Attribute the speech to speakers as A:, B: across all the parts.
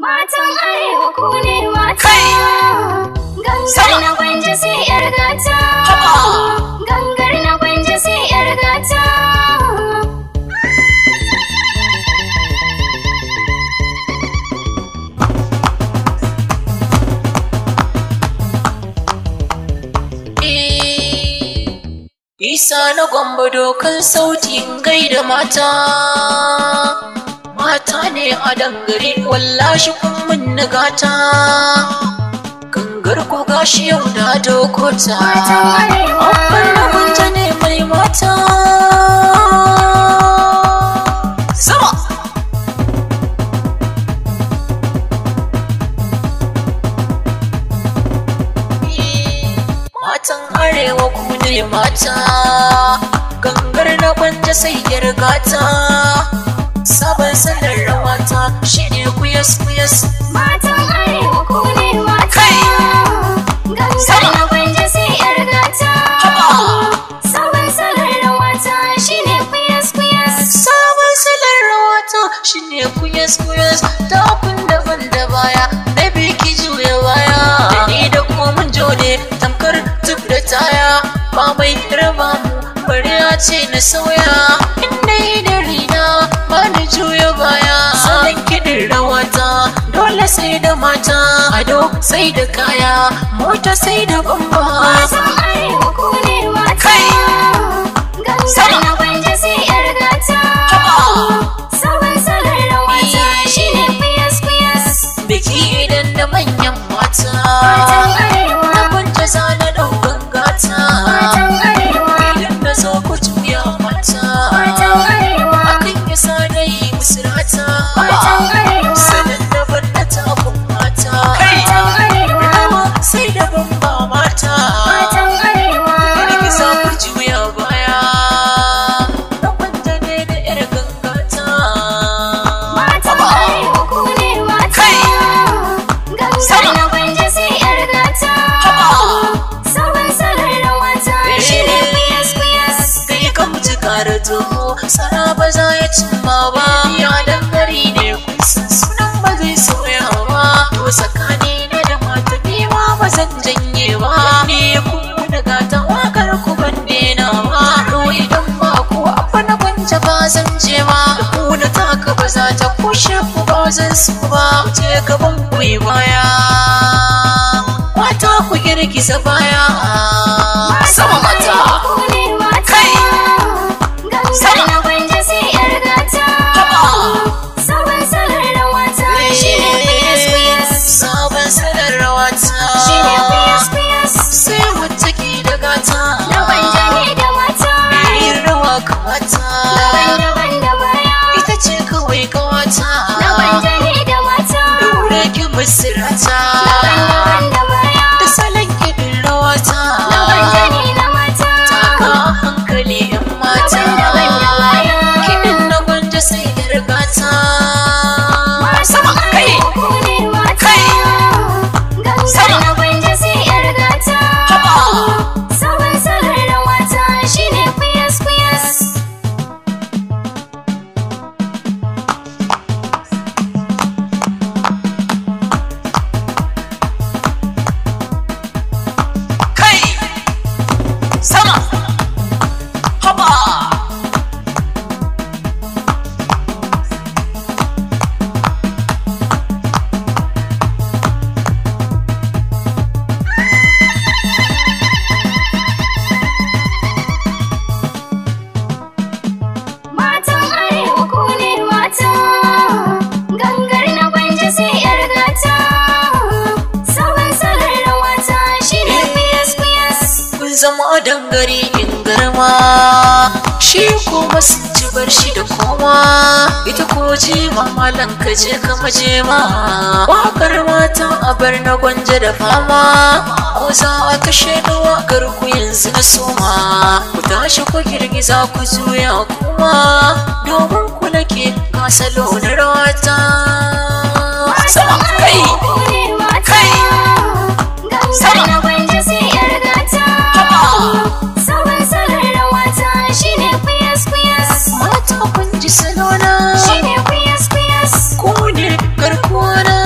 A: Matan Arewa ku ne mata, gangar na Gwanja sai 'yar gata, gangar na Gwanja sai 'yar gata.
B: Isa na Gwamba dokan sauti in gaida mata. Mata ne a dangare wallashi kun mun nagata. Gangar ku gashi yau da dokota. Abban na Gwanja ne mai mata. Sama! Matan Arewa ku ne mata. Gangar na Gwanja sai yargata. Sabon sallar rawata shine kuyas.
A: Matan Arewa ku ne mata, gangar na Gwanja sai 'yar gata. Sabon sallar rawata shine kuyas.
B: Sabon sallar rawata shine kuyas. Takun daban da baya na biki juya baya. Da ni da kuma mun jone tamkar tuk da taya. Ba mai raba mu bari a ce na sauya. Inda yi da rina ba na juya baya. Salon kiɗin rawata dole sai da mata. Ado sai da kaya, mota sai da bamba.
A: Matan Arewa ku ne mata, gangar na Gwanja sai 'yar gata. Sabon sallar rawata shine kuyas.
B: Biki idan da manyan mata.
A: Matan Arewa,
B: Na Gwanja zana ɗaukan gata.
A: matan Arewa,
B: Idan na zo ku juya mata.
A: matan Arewa,
B: Akan yi sanayi musu rata.
A: matan Arewa,
B: Sanin da banda takun mata.
A: matan Arewa,
B: Rawa sai da bamba mata.
A: matan Arewa.
B: Kirki za ku juya baya. Na Gwanja ne da 'yar gangata.
A: Matan Arewa ku ne mata, gangar na Gwanja sai 'yar gata. Sabon sallar rawata shine kuyas.
B: Kai kan ji kara toho tsara ba za ya cimma ba. Ya dangare ne kun san sunan ba zai sauya ba. To tsakani na da mata ma ba zan janye ba. Ne ku daga ta wakar ku ban dena ba. To idan ba ku abba na Gwanja ba zan je ba. Da ku na taka ba za ta kushe ku ba zan so ba. Ku je gaban ku yi baya. Mata ku girgiza baya. Sama mata.
A: Ku ne mata, gangar na Gwanja sai 'yar gata. Sabon sallar rawata shine kuyas.
B: Sabon sallar rawata
A: Shine kuyas.
B: sai wacce ke da gata.
A: Na Gwanja ne da mata,
B: Yin rawa kamata
A: daban-daban da baya.
B: ita ce kawai kawata.
A: Na Gwanja ne da mata,
B: Daure ki musirata
A: daban-daban da baya.
B: da salon kiɗin rawata.
A: Na Gwanja ne na mata,
B: Taka a hankali 'yan mata.
A: daban-daban da baya.
B: Kiɗin na Gwanja sai yargata.
A: Matan Arewa ku ne mata, gangar na Gwanja sai 'yar gata. Sabon sallar rawata shine kuyas.
B: Kai sama haba.
A: Matan Arewa ku ne mata, gangar na Gwanja sai 'yar gata. Sabon sallar rawata shine kuyas.
B: Kun zama dangare in garma. Shi kuma sun ci bar shi da koma. Ita ko jima malan ka je ka maje ma. Wakar mata a bar na Gwanja da fama. Ko za a kashe da wakar ku yanzu na soma. Ku tashi ku girgiza ku juya kuma. Domin ku nake ga salo na rawata. Sama kai
A: Ku ne mata, gangar na Gwanja sai 'yar gata. Sabon sallar rawata shine kuyas.
B: mata kun ji salona.
A: Shine kuyas.
B: Ku ne garkuwa na.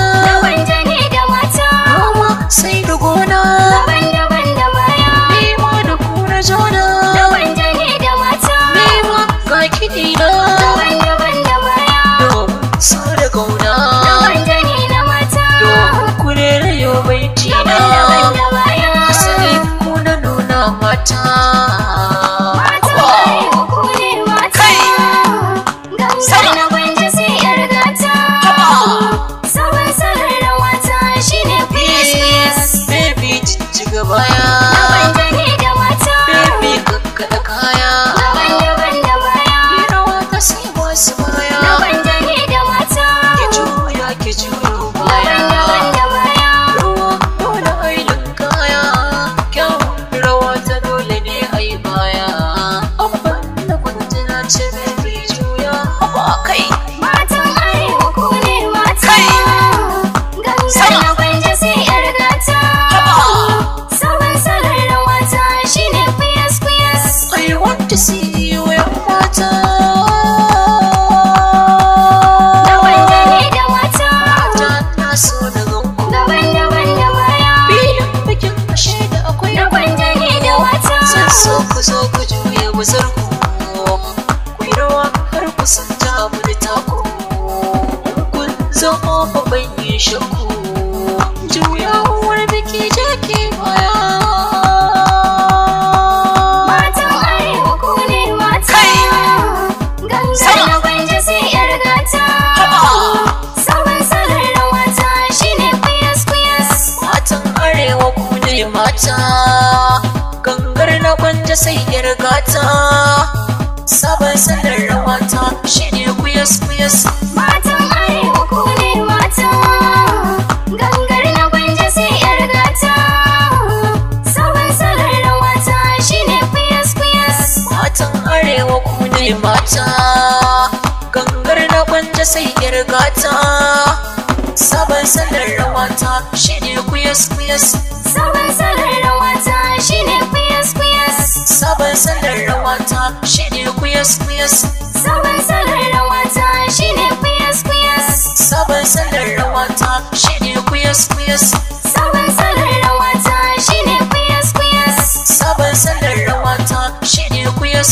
B: mata.
A: Matan arewa ku ne mata. Gangar na gwanja sai yar gata. Sabon salon rawata shine fiyas.
B: Baby jijjiga baya.
A: Na gwanja ne da mata.
B: Baby kakkaɗa kaya.
A: Daban-daban da baya.
B: Rawa ta sai masu baya.
A: Na gwanja ne da mata.
B: Ki juya ki juyo baya.
A: Daban-daban da baya.
B: Rawa dole ailin kaya. Kyau rawa ta dole ne ai baya. Abban da kwantina ce baby juya. Haba kai.
A: Matan arewa ku ne mata. Gangar na gwanja sai yar gata. Sabon salon rawata shine fiyas.
B: I want to see you in mata.
A: Na gwanja ne da mata.
B: Mata na so na ganku.
A: Daban-daban da baya.
B: Filin bikin ashe da akwai.
A: Na gwanja ne da mata.
B: Zan so ku zo ku juya bazar ku. Ku yi rawa har ku san ta mini taku. Kun zama babban yin shakku. Juyawar biki jake baya.
A: Matan arewa ku ne mata. Gangar na gwanja sai yar gata. Sabon salon rawata shine fiyas.
B: Matan arewa ku ne mata. Gangar na gwanja sai yar gata. Sabon salon rawata shine kuyas.
A: Matan arewa ku ne mata. Gangar na gwanja sai yar gata. Sabon salon rawata shine fiyas.
B: Matan arewa ku ne mata. Gangar na gwanja sai yar gata. Sabon salon rawata shine kuyas.
A: Sabon salon rawata shine fiyas.
B: Sabon salon rawata shine kuyas.
A: Sabon salon rawata shine fiyas.
B: Sabon salon rawata shine kuyas.
A: Sabon salon rawata shine fiyas.
B: Sabon salon rawata shine kuyas.